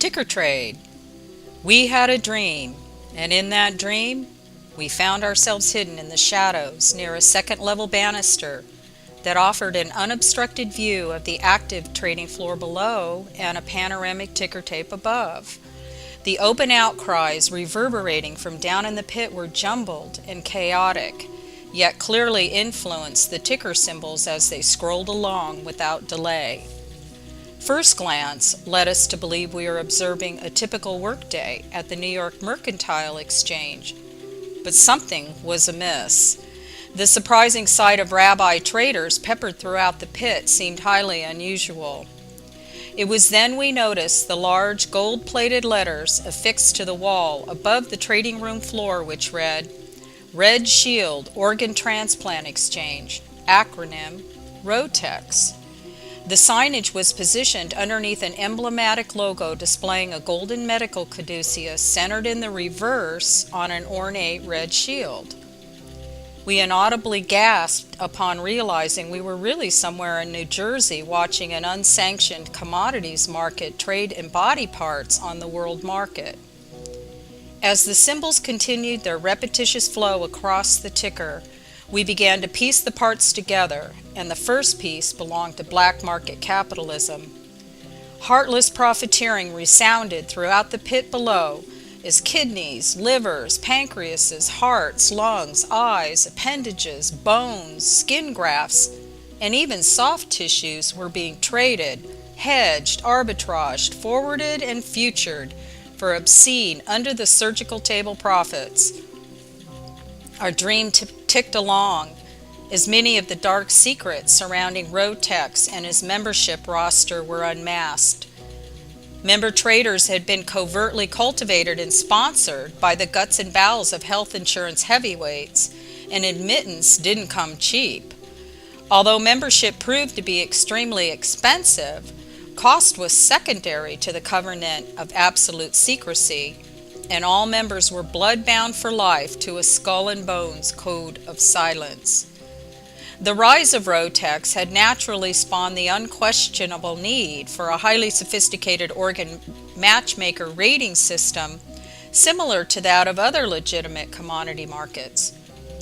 Ticker trade. We had a dream, and in that dream, we found ourselves hidden in the shadows near a second-level banister that offered an unobstructed view of the active trading floor below and a panoramic ticker tape above. The open outcries reverberating from down in the pit were jumbled and chaotic, yet clearly influenced the ticker symbols as they scrolled along without delay. First glance led us to believe we were observing a typical workday at the New York Mercantile Exchange, but something was amiss. The surprising sight of rabbi traders peppered throughout the pit seemed highly unusual. It was then we noticed the large gold-plated letters affixed to the wall above the trading room floor, which read, Red Shield Organ Transplant Exchange, acronym ROTEX. The signage was positioned underneath an emblematic logo displaying a golden medical caduceus centered in the reverse on an ornate red shield. We inaudibly gasped upon realizing we were really somewhere in New Jersey watching an unsanctioned commodities market trade in body parts on the world market. As the symbols continued their repetitious flow across the ticker, we began to piece the parts together, and the first piece belonged to black market capitalism. Heartless profiteering resounded throughout the pit below as kidneys, livers, pancreases, hearts, lungs, eyes, appendages, bones, skin grafts, and even soft tissues were being traded, hedged, arbitraged, forwarded, and futured for obscene under-the-surgical table profits. Our dream ticked along as many of the dark secrets surrounding Rotex and his membership roster were unmasked. Member traders had been covertly cultivated and sponsored by the guts and bowels of health insurance heavyweights, and admittance didn't come cheap. Although membership proved to be extremely expensive, cost was secondary to the covenant of absolute secrecy, and all members were blood-bound for life to a skull and bones code of silence. The rise of Rotex had naturally spawned the unquestionable need for a highly sophisticated organ matchmaker rating system similar to that of other legitimate commodity markets,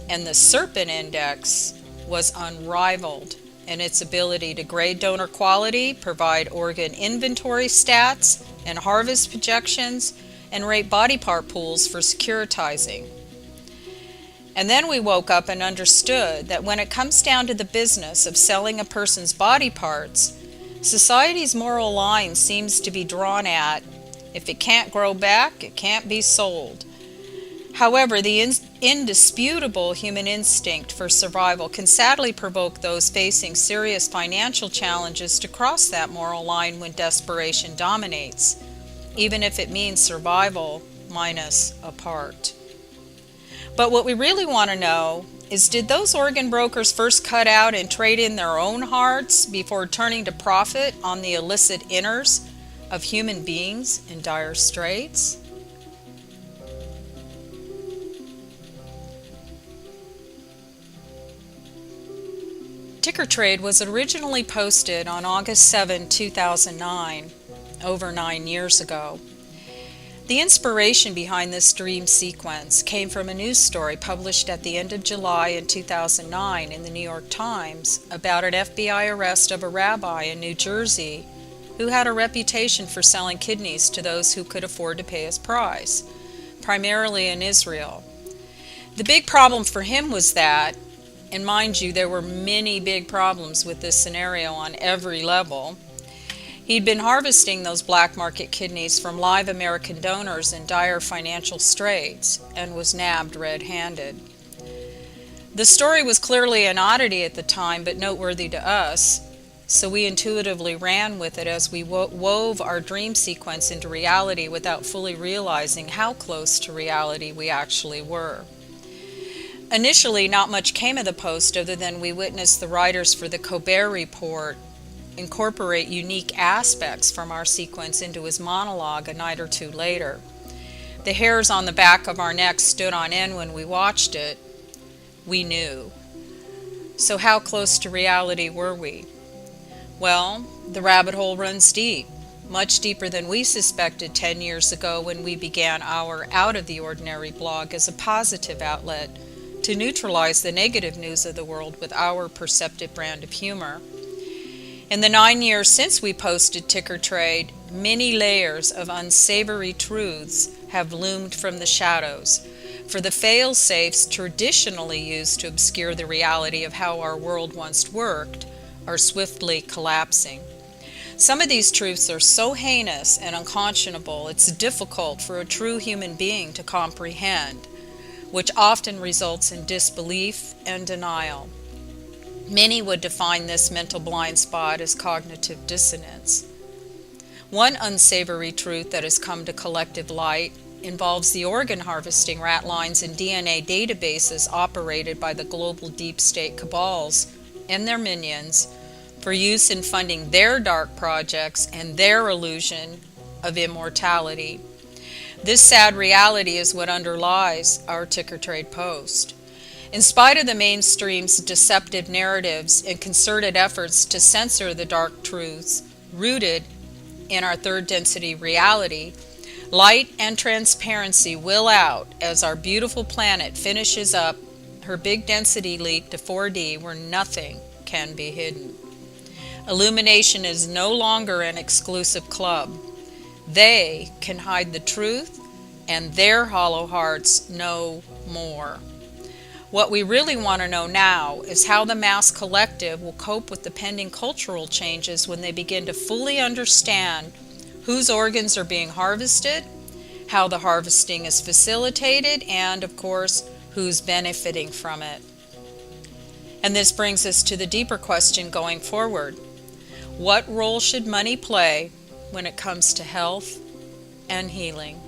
and the Serpent Index was unrivaled in its ability to grade donor quality, provide organ inventory stats and harvest projections, and rate body part pools for securitizing. And then we woke up and understood that when it comes down to the business of selling a person's body parts, society's moral line seems to be drawn at, if it can't grow back, it can't be sold. However, the indisputable human instinct for survival can sadly provoke those facing serious financial challenges to cross that moral line when desperation dominates, even if it means survival minus a part. But what we really want to know is, did those organ brokers first cut out and trade in their own hearts before turning to profit on the illicit inners of human beings in dire straits? Ticker Trade was originally posted on August 7, 2009, over 9 years ago. The inspiration behind this dream sequence came from a news story published at the end of July in 2009 in the New York Times about an FBI arrest of a rabbi in New Jersey who had a reputation for selling kidneys to those who could afford to pay his price, primarily in Israel. The big problem for him was that, and mind you, there were many big problems with this scenario on every level, he'd been harvesting those black market kidneys from live American donors in dire financial straits and was nabbed red-handed. The story was clearly an oddity at the time, but noteworthy to us, so we intuitively ran with it as we wove our dream sequence into reality without fully realizing how close to reality we actually were. Initially, not much came of the post other than we witnessed the writers for the Colbert Report incorporate unique aspects from our sequence into his monologue a night or two later. The hairs on the back of our necks stood on end when we watched it. We knew. So how close to reality were we? Well, the rabbit hole runs deep. much deeper than we suspected 10 years ago when we began our Out of the Ordinary blog as a positive outlet to neutralize the negative news of the world with our perceptive brand of humor. In the 9 years since we posted Ticker Trade, many layers of unsavory truths have loomed from the shadows, for the fail-safes traditionally used to obscure the reality of how our world once worked are swiftly collapsing. Some of these truths are so heinous and unconscionable it's difficult for a true human being to comprehend, which often results in disbelief and denial. Many would define this mental blind spot as cognitive dissonance. One unsavory truth that has come to collective light involves the organ harvesting rat lines and DNA databases operated by the global deep state cabals and their minions for use in funding their dark projects and their illusion of immortality. This sad reality is what underlies our Ticker Trade post. In spite of the mainstream's deceptive narratives and concerted efforts to censor the dark truths rooted in our third density reality, light and transparency will out as our beautiful planet finishes up her big density leap to 4D where nothing can be hidden. Illumination is no longer an exclusive club. They can hide the truth, and their hollow hearts know more. What we really want to know now is how the mass collective will cope with the pending cultural changes when they begin to fully understand whose organs are being harvested, how the harvesting is facilitated, and, of course, who's benefiting from it. And this brings us to the deeper question going forward. What role should money play when it comes to health and healing?